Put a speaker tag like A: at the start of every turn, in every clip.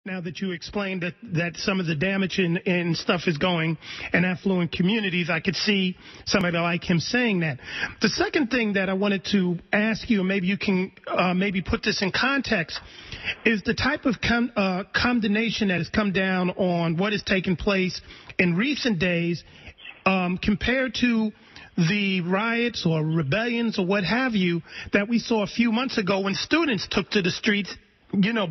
A: Now that you explained that some of the damage and stuff is going in affluent communities, I could see somebody like him saying that. The second thing that I wanted to ask you, and maybe you can maybe put this in context, is the type of condemnation that has come down on what has taken place in recent days compared to the riots or rebellions or what have you that we saw a few months ago when students took to the streets,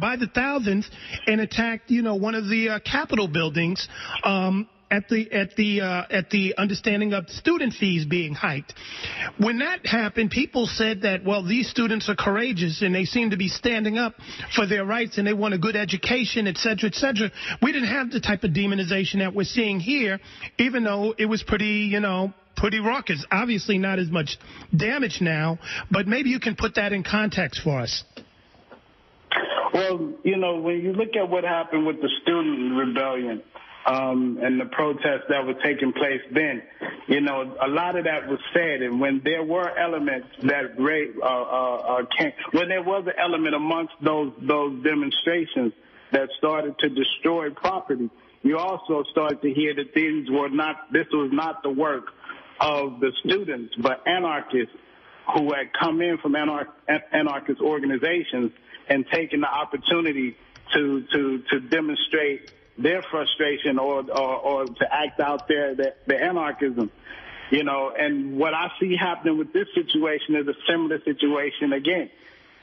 A: by the thousands and attacked, one of the Capitol buildings at the understanding of student fees being hiked. When that happened, people said that, well, these students are courageous and they seem to be standing up for their rights and they want a good education, et cetera, et cetera. We didn't have the type of demonization that we're seeing here, even though it was pretty raucous. Obviously not as much damage now, but maybe you can put that in context for us.
B: Well, when you look at what happened with the student rebellion and the protests that were taking place then, a lot of that was said. And when there were elements that when there was an element amongst those demonstrations that started to destroy property, you also started to hear that this was not the work of the students, but anarchists who had come in from anarchist organizations and taken the opportunity to demonstrate their frustration or to act out their anarchism. And what I see happening with this situation is a similar situation again.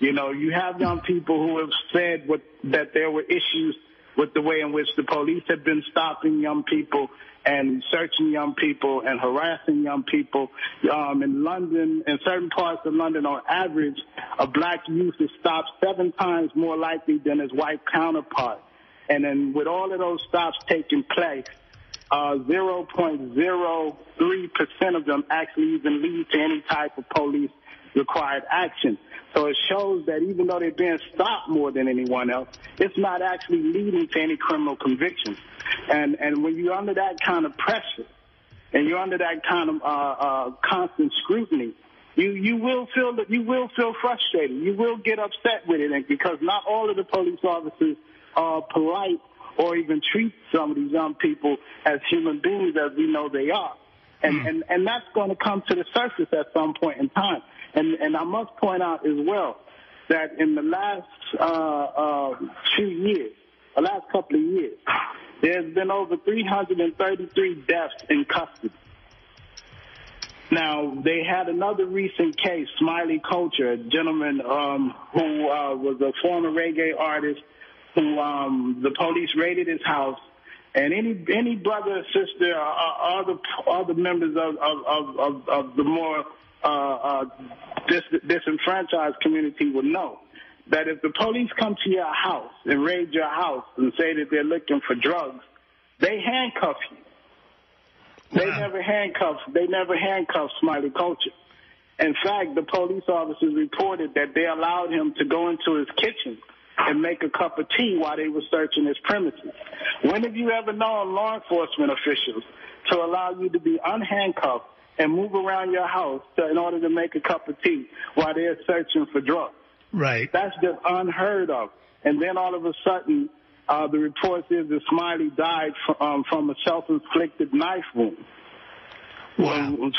B: You have young people who have said that there were issues with the way in which the police have been stopping young people and searching young people and harassing young people. In London, in certain parts of London, on average, a black youth is stopped 7 times more likely than his white counterpart. And then with all of those stops taking place, 0.03% of them actually even lead to any type of police required action. So it shows that even though they're being stopped more than anyone else, it's not actually leading to any criminal convictions. And when you're under that kind of pressure and you're under that kind of constant scrutiny, you will feel frustrated. You will get upset with it, and because not all of the police officers are polite or even treat some of these young people as human beings as we know they are. And that's going to come to the surface at some point in time. And I must point out as well that in the last couple of years, there's been over 333 deaths in custody. Now, they had another recent case, Smiley Culture, a gentleman who was a former reggae artist who the police raided his house. And any brother or sister or other members of the more disenfranchised community would know that if the police come to your house and raid your house and say that they're looking for drugs, they handcuff you. Wow. They never handcuff Smiley Culture. In fact, the police officers reported that they allowed him to go into his kitchen and make a cup of tea while they were searching his premises. When have you ever known law enforcement officials to allow you to be unhandcuffed and move around your house in order to make a cup of tea while they're searching for drugs?
A: Right.
B: That's just unheard of. And then all of a sudden, the report says that Smiley died from a self-inflicted knife wound.
A: Wow.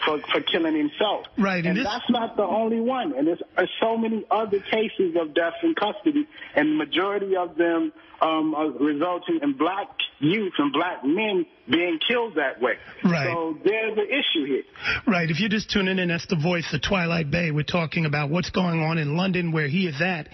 B: For killing himself.
A: Right.
B: And that's not the only one. And there's so many other cases of death in custody, and the majority of them are resulting in black youth and black men being killed that way.
A: Right.
B: So there's an issue here.
A: Right. If you're just tuning in, that's the voice of Twilight Bey. We're talking about what's going on in London, where he is at.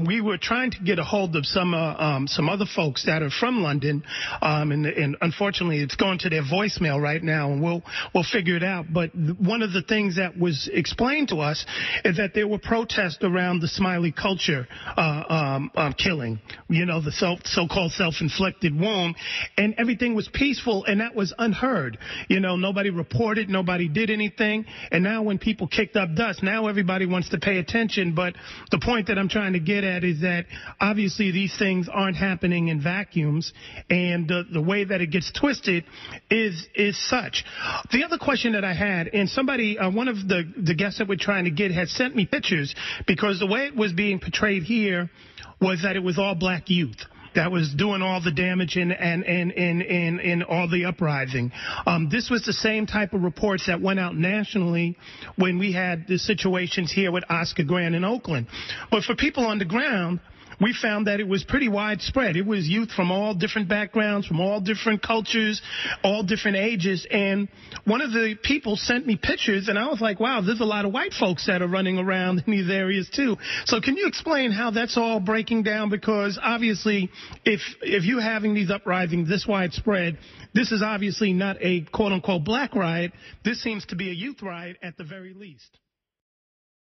A: We were trying to get a hold of some other folks that are from London, and unfortunately, it's going to their voicemail right now, and we'll figure it out. But one of the things that was explained to us is that there were protests around the Smiley Culture killing. The so-called self-inflicted wound, and everything was peaceful, and that was unheard. Nobody reported, nobody did anything, and now when people kicked up dust, now everybody wants to pay attention. But the point that I'm trying to get at is that obviously these things aren't happening in vacuums, and the way that it gets twisted is such. The other question that I had, and somebody, one of the guests that we're trying to get had sent me pictures, because the way it was being portrayed here was that it was all black youth. that was doing all the damage and all the uprising. This was the same type of reports that went out nationally when we had the situations here with Oscar Grant in Oakland. But for people on the ground, we found that it was pretty widespread. It was youth from all different backgrounds, from all different cultures, all different ages. And one of the people sent me pictures, and I was like, wow, there's a lot of white folks that are running around in these areas, too. So can you explain how that's all breaking down? Because obviously, if you're having these uprisings this widespread, this is obviously not a quote-unquote black riot. This seems to be a youth riot at the very least.